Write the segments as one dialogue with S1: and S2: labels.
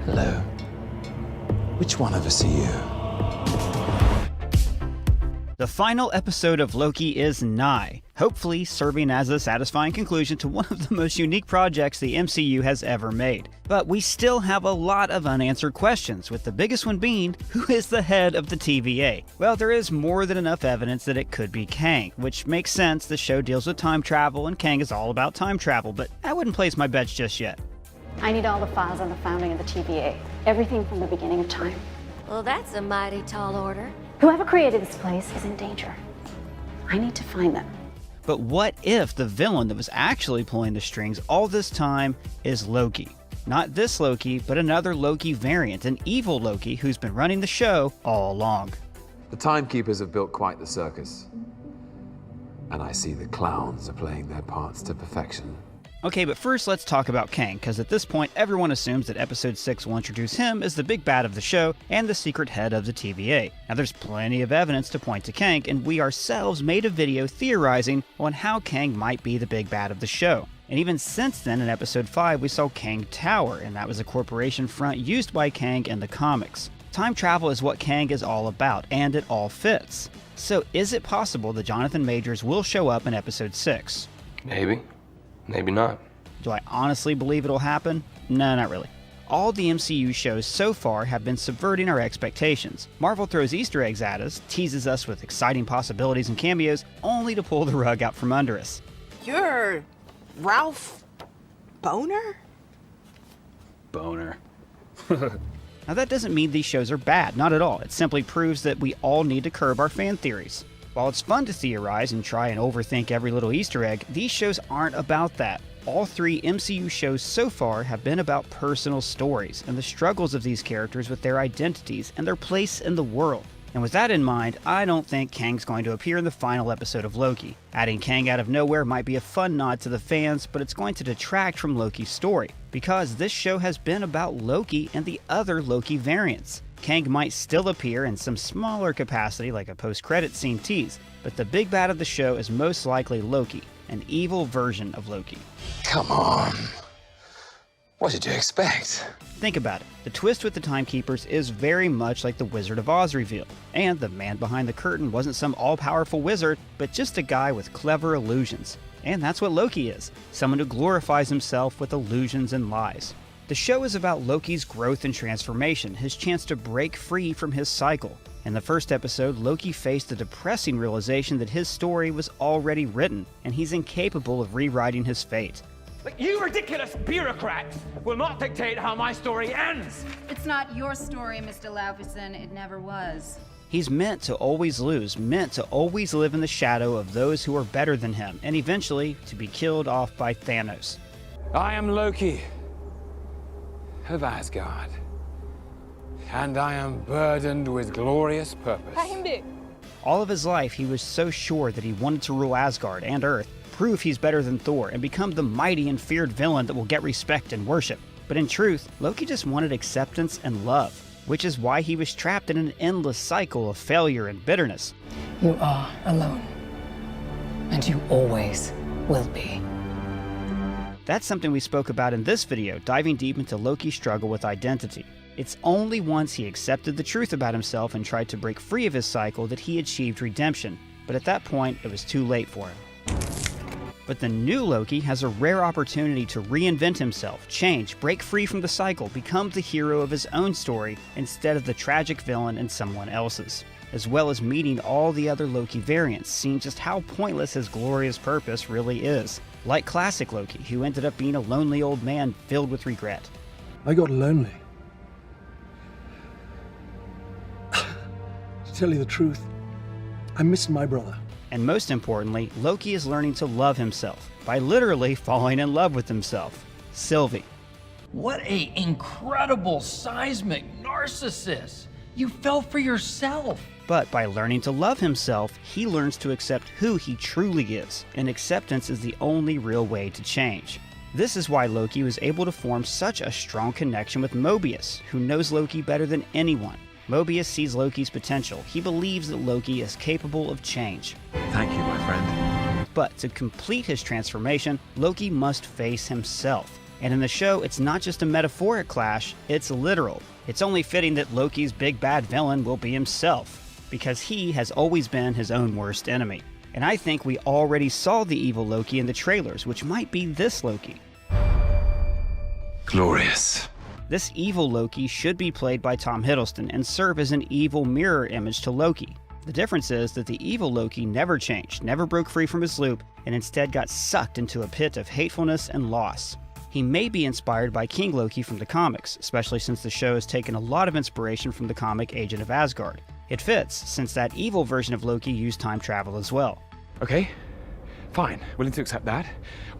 S1: Hello. Which one of us are you?
S2: The final episode of Loki is nigh, hopefully serving as a satisfying conclusion to one of the most unique projects the MCU has ever made. But we still have a lot of unanswered questions, with the biggest one being, who is the head of the TVA? Well, there is more than enough evidence that it could be Kang, which makes sense. The show deals with time travel, and Kang is all about time travel, but I wouldn't place my bets just yet.
S3: I need all the files on the founding of the TVA. Everything from the beginning of time.
S4: Well, that's a mighty tall order.
S3: Whoever created this place is in danger. I need to find them.
S2: But what if the villain that was actually pulling the strings all this time is Loki? Not this Loki, but another Loki variant, an evil Loki who's been running the show all along.
S1: The Timekeepers have built quite the circus. And I see the clowns are playing their parts to perfection.
S2: Okay, but first let's talk about Kang, because at this point everyone assumes that episode 6 will introduce him as the big bad of the show and the secret head of the TVA. Now there's plenty of evidence to point to Kang, and we ourselves made a video theorizing on how Kang might be the big bad of the show. And even since then, in episode 5, we saw Kang Tower, and that was a corporation front used by Kang in the comics. Time travel is what Kang is all about, and it all fits. So is it possible that Jonathan Majors will show up in episode 6?
S5: Maybe. Maybe not.
S2: Do I honestly believe it'll happen? No, not really. All the MCU shows so far have been subverting our expectations. Marvel throws Easter eggs at us, teases us with exciting possibilities and cameos, only to pull the rug out from under us.
S6: You're Ralph Boner?
S5: Boner.
S2: Now that doesn't mean these shows are bad, not at all. It simply proves that we all need to curb our fan theories. While it's fun to theorize and try and overthink every little Easter egg, these shows aren't about that. All 3 MCU shows so far have been about personal stories and the struggles of these characters with their identities and their place in the world. And with that in mind, I don't think Kang's going to appear in the final episode of Loki. Adding Kang out of nowhere might be a fun nod to the fans, but it's going to detract from Loki's story, because this show has been about Loki and the other Loki variants. Kang might still appear in some smaller capacity like a post-credit scene tease, but the big bad of the show is most likely Loki, an evil version of Loki.
S1: Come on. What did you expect?
S2: Think about it. The twist with the Timekeepers is very much like the Wizard of Oz reveal, and the man behind the curtain wasn't some all-powerful wizard, but just a guy with clever illusions. And that's what Loki is, someone who glorifies himself with illusions and lies. The show is about Loki's growth and transformation, his chance to break free from his cycle. In the first episode, Loki faced the depressing realization that his story was already written, and he's incapable of rewriting his fate.
S7: You ridiculous bureaucrats will not dictate how my story ends!
S8: It's not your story, Mr. Laufeyson. It never was.
S2: He's meant to always lose, meant to always live in the shadow of those who are better than him, and eventually to be killed off by Thanos.
S7: I am Loki of Asgard, and I am burdened with glorious purpose.
S2: All of his life, he was so sure that he wanted to rule Asgard and Earth, prove he's better than Thor, and become the mighty and feared villain that will get respect and worship. But in truth, Loki just wanted acceptance and love, which is why he was trapped in an endless cycle of failure and bitterness.
S9: You are alone, and you always will be.
S2: That's something we spoke about in this video, diving deep into Loki's struggle with identity. It's only once he accepted the truth about himself and tried to break free of his cycle that he achieved redemption, but at that point, it was too late for him. But the new Loki has a rare opportunity to reinvent himself, change, break free from the cycle, become the hero of his own story instead of the tragic villain in someone else's, as well as meeting all the other Loki variants, seeing just how pointless his glorious purpose really is. Like classic Loki, who ended up being a lonely old man filled with regret.
S10: I got lonely. To tell you the truth, I missed my brother.
S2: And most importantly, Loki is learning to love himself by literally falling in love with himself. Sylvie.
S11: What a incredible seismic narcissist! You fell for yourself!
S2: But by learning to love himself, he learns to accept who he truly is, and acceptance is the only real way to change. This is why Loki was able to form such a strong connection with Mobius, who knows Loki better than anyone. Mobius sees Loki's potential. He believes that Loki is capable of change.
S1: Thank you, my friend.
S2: But to complete his transformation, Loki must face himself. And in the show, it's not just a metaphoric clash, it's literal. It's only fitting that Loki's big bad villain will be himself, because he has always been his own worst enemy. And I think we already saw the evil Loki in the trailers, which might be this Loki.
S1: Glorious.
S2: This evil Loki should be played by Tom Hiddleston and serve as an evil mirror image to Loki. The difference is that the evil Loki never changed, never broke free from his loop, and instead got sucked into a pit of hatefulness and loss. He may be inspired by King Loki from the comics, especially since the show has taken a lot of inspiration from the comic Agent of Asgard. It fits, since that evil version of Loki used time travel as well.
S7: Okay, fine. Willing to accept that.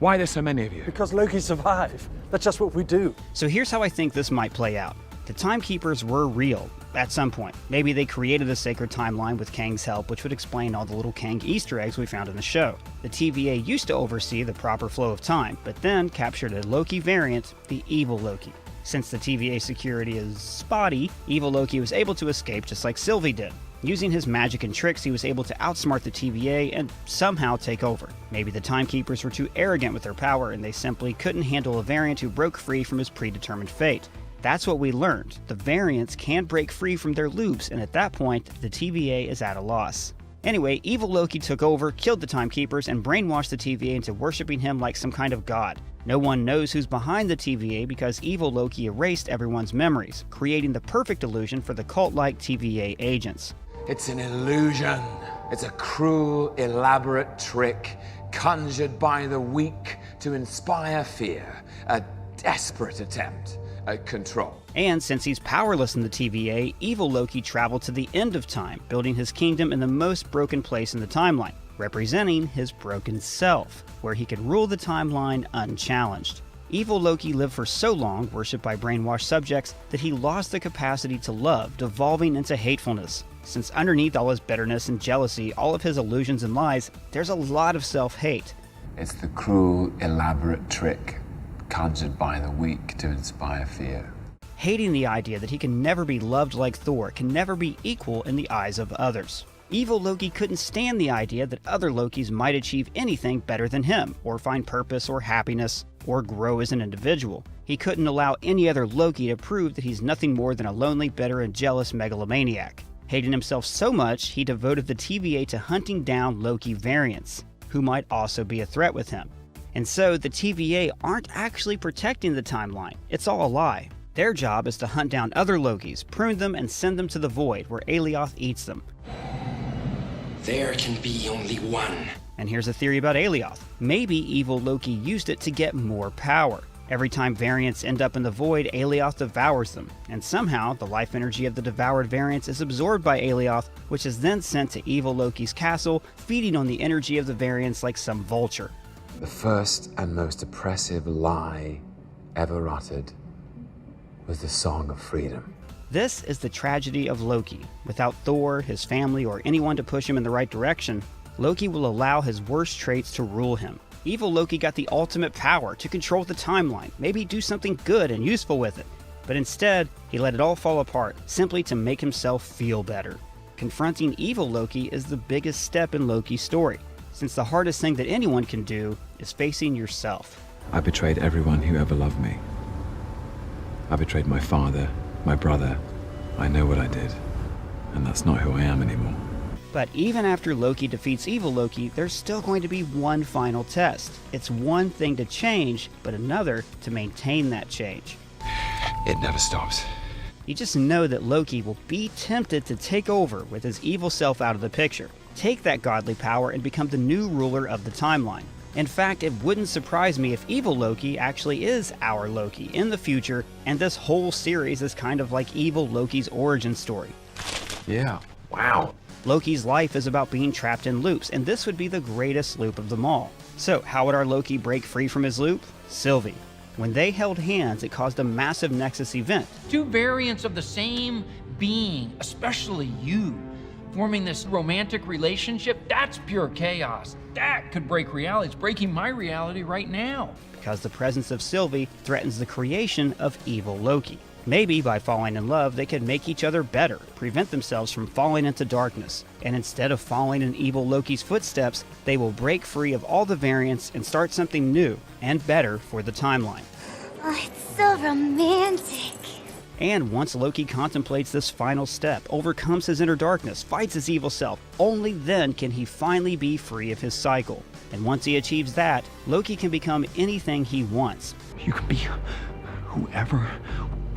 S7: Why are there so many of you?
S10: Because Loki survived. That's just what we do.
S2: So here's how I think this might play out. The Timekeepers were real, at some point. Maybe they created a sacred timeline with Kang's help, which would explain all the little Kang Easter eggs we found in the show. The TVA used to oversee the proper flow of time, but then captured a Loki variant, the evil Loki. Since the TVA security is spotty, evil Loki was able to escape just like Sylvie did. Using his magic and tricks, he was able to outsmart the TVA and somehow take over. Maybe the Timekeepers were too arrogant with their power and they simply couldn't handle a variant who broke free from his predetermined fate. That's what we learned. The variants can break free from their loops, and at that point, the TVA is at a loss. Anyway, evil Loki took over, killed the Timekeepers, and brainwashed the TVA into worshipping him like some kind of god. No one knows who's behind the TVA because evil Loki erased everyone's memories, creating the perfect illusion for the cult-like TVA agents.
S1: It's an illusion. It's a cruel, elaborate trick conjured by the weak to inspire fear. A desperate attempt at control.
S2: And since he's powerless in the TVA, evil Loki traveled to the end of time, building his kingdom in the most broken place in the timeline, representing his broken self, where he could rule the timeline unchallenged. Evil Loki lived for so long, worshipped by brainwashed subjects, that he lost the capacity to love, devolving into hatefulness. Since underneath all his bitterness and jealousy, all of his illusions and lies, there's a lot of self-hate.
S1: It's the cruel, elaborate trick conjured by the weak to inspire fear.
S2: Hating the idea that he can never be loved like Thor, can never be equal in the eyes of others. Evil Loki couldn't stand the idea that other Lokis might achieve anything better than him, or find purpose or happiness, or grow as an individual. He couldn't allow any other Loki to prove that he's nothing more than a lonely, bitter, and jealous megalomaniac. Hating himself so much, he devoted the TVA to hunting down Loki variants, who might also be a threat with him. And so, the TVA aren't actually protecting the timeline. It's all a lie. Their job is to hunt down other Lokis, prune them, and send them to the void, where Alioth eats them.
S12: There can be only one.
S2: And here's a theory about Alioth. Maybe evil Loki used it to get more power. Every time variants end up in the void, Alioth devours them, and somehow the life energy of the devoured variants is absorbed by Alioth, which is then sent to evil Loki's castle, feeding on the energy of the variants like some vulture.
S1: The first and most oppressive lie ever uttered was the Song of Freedom.
S2: This is the tragedy of Loki. Without Thor, his family, or anyone to push him in the right direction, Loki will allow his worst traits to rule him. Evil Loki got the ultimate power to control the timeline, maybe do something good and useful with it. But instead, he let it all fall apart, simply to make himself feel better. Confronting evil Loki is the biggest step in Loki's story, since the hardest thing that anyone can do is facing yourself.
S13: I betrayed everyone who ever loved me. I betrayed my father, my brother. I know what I did, and that's not who I am anymore.
S2: But even after Loki defeats evil Loki, there's still going to be one final test. It's one thing to change, but another to maintain that change.
S1: It never stops.
S2: You just know that Loki will be tempted to take over with his evil self out of the picture, take that godly power and become the new ruler of the timeline. In fact, it wouldn't surprise me if evil Loki actually is our Loki in the future, and this whole series is kind of like evil Loki's origin story.
S1: Yeah, wow.
S2: Loki's life is about being trapped in loops, and this would be the greatest loop of them all. So, how would our Loki break free from his loop? Sylvie. When they held hands, it caused a massive Nexus event.
S11: Two variants of the same being, especially you, forming this romantic relationship, that's pure chaos. That could break reality. It's breaking my reality right now.
S2: Because the presence of Sylvie threatens the creation of evil Loki. Maybe by falling in love, they could make each other better, prevent themselves from falling into darkness. And instead of following in evil Loki's footsteps, they will break free of all the variants and start something new and better for the timeline.
S14: Oh, it's so romantic.
S2: And once Loki contemplates this final step, overcomes his inner darkness, fights his evil self, only then can he finally be free of his cycle. And once he achieves that, Loki can become anything he wants.
S15: You can be whoever,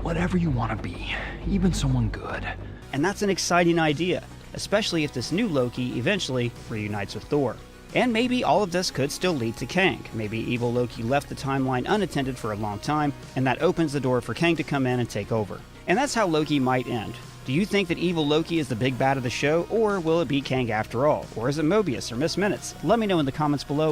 S15: whatever you want to be, even someone good.
S2: And that's an exciting idea, especially if this new Loki eventually reunites with Thor. And maybe all of this could still lead to Kang. Maybe evil Loki left the timeline unattended for a long time, and that opens the door for Kang to come in and take over. And that's how Loki might end. Do you think that evil Loki is the big bad of the show, or will it be Kang after all? Or is it Mobius or Miss Minutes? Let me know in the comments below.